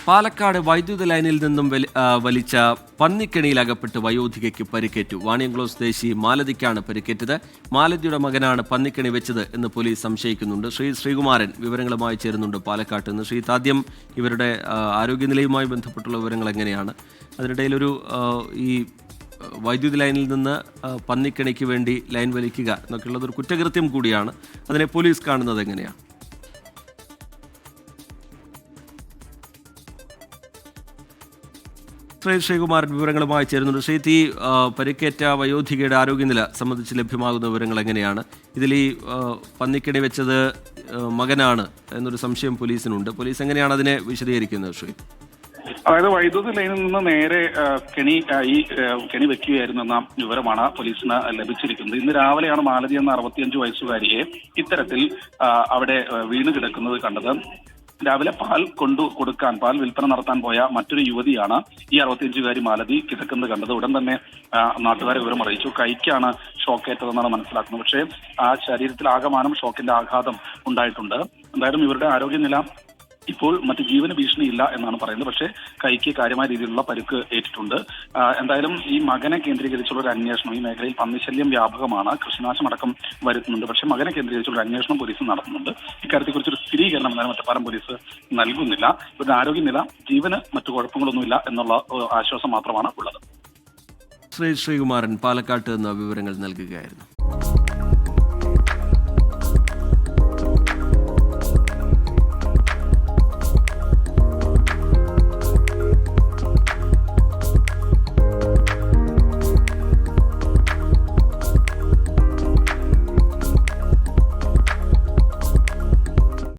പാലക്കാട് വൈദ്യുത ലൈനിൽ നിന്നും വലിച്ച പന്നിക്കെണിയിലകപ്പെട്ട് വയോധികയ്ക്ക് പരിക്കേറ്റു. വാണിയംകുളം സ്വദേശി മാലതിക്കാണ് പരിക്കേറ്റത്. മാലതിയുടെ മകനാണ് പന്നിക്കെണി വെച്ചത് എന്ന് പോലീസ് സംശയിക്കുന്നുണ്ട്. ശ്രീകുമാരൻ വിവരങ്ങളുമായി ചേരുന്നുണ്ട് പാലക്കാട്ട് നിന്ന്. ആദ്യം ഇവരുടെ ആരോഗ്യനിലയുമായി ബന്ധപ്പെട്ടുള്ള വിവരങ്ങൾ എങ്ങനെയാണ്? അതിനിടയിലൊരു ഈ വൈദ്യുതി ലൈനിൽ നിന്ന് പന്നിക്കെണിക്ക് വേണ്ടി ലൈൻ വലിക്കുക എന്നൊക്കെയുള്ളതൊരു കുറ്റകൃത്യം കൂടിയാണ്. അതിനെ പോലീസ് കാണുന്നത് എങ്ങനെയാണ്? ശ്രീകുമാരൻ വിവരങ്ങളുമായി ചേരുന്നുണ്ട്. ഈ പരിക്കേറ്റ വയോധികയുടെ ആരോഗ്യനില സംബന്ധിച്ച് ലഭ്യമാകുന്ന വിവരങ്ങൾ എങ്ങനെയാണ്? ഇതിൽ ഈ പന്നിക്കെണി വെച്ചത് മകനാണ് എന്നൊരു സംശയം പോലീസിനുണ്ട്. പോലീസ് എങ്ങനെയാണ് അതിനെ വിശദീകരിക്കുന്നത്? അതായത് വൈദ്യുതി ലൈനിൽ നിന്ന് നേരെ കെണി വെക്കുകയായിരുന്നു എന്ന വിവരമാണ് പോലീസിന് ലഭിച്ചിരിക്കുന്നത്. ഇന്ന് രാവിലെയാണ് മാലതി എന്ന 65 വയസ്സുകാരിയെ ഇത്തരത്തിൽ അവിടെ വീണ് കിടക്കുന്നത് കണ്ടത്. രാവിലെ പാൽ കൊടുക്കാൻ പാൽ വിൽപ്പന നടത്താൻ പോയ മറ്റൊരു യുവതിയാണ് ഈ 65-കാരി മാലതി കിടക്കുന്നത് കണ്ടത്. ഉടൻ തന്നെ നാട്ടുകാരെ വിവരം അറിയിച്ചു. കൈക്കാണ് ഷോക്കേറ്റതെന്നാണ് മനസ്സിലാക്കുന്നത്. പക്ഷേ ആ ശരീരത്തിൽ ആകമാനം ഷോക്കിന്റെ ആഘാതം ഉണ്ടായിട്ടുണ്ട്. എന്തായാലും ഇവരുടെ ആരോഗ്യനില ഇപ്പോൾ മറ്റ് ജീവന ഭീഷണിയില്ല എന്നാണ് പറയുന്നത്. പക്ഷേ കൈക്ക് കാര്യമായ രീതിയിലുള്ള പരുക്ക് ഏറ്റിട്ടുണ്ട്. എന്തായാലും ഈ മകനെ കേന്ദ്രീകരിച്ചുള്ള ഒരു അന്വേഷണം, ഈ മേഖലയിൽ പന്നിശല്യം വ്യാപകമാണ്, കൃഷിനാശമടക്കം വരുത്തുന്നുണ്ട്. പക്ഷേ മകനെ കേന്ദ്രീകരിച്ചുള്ള ഒരു അന്വേഷണം പോലീസ് നടത്തുന്നുണ്ട്. ഇക്കാര്യത്തെക്കുറിച്ചൊരു സ്ഥിരീകരണം എന്നാലും ഒറ്റപ്പാലം പോലീസ് നൽകുന്നില്ല. ഇവരുടെ ആരോഗ്യനില, ജീവന് മറ്റു കുഴപ്പങ്ങളൊന്നുമില്ല എന്നുള്ള ആശ്വാസം മാത്രമാണ് ഉള്ളത്. ശ്രീകുമാരൻ പാലക്കാട്ട് നിന്ന് വിവരങ്ങൾ നൽകുകയായിരുന്നു.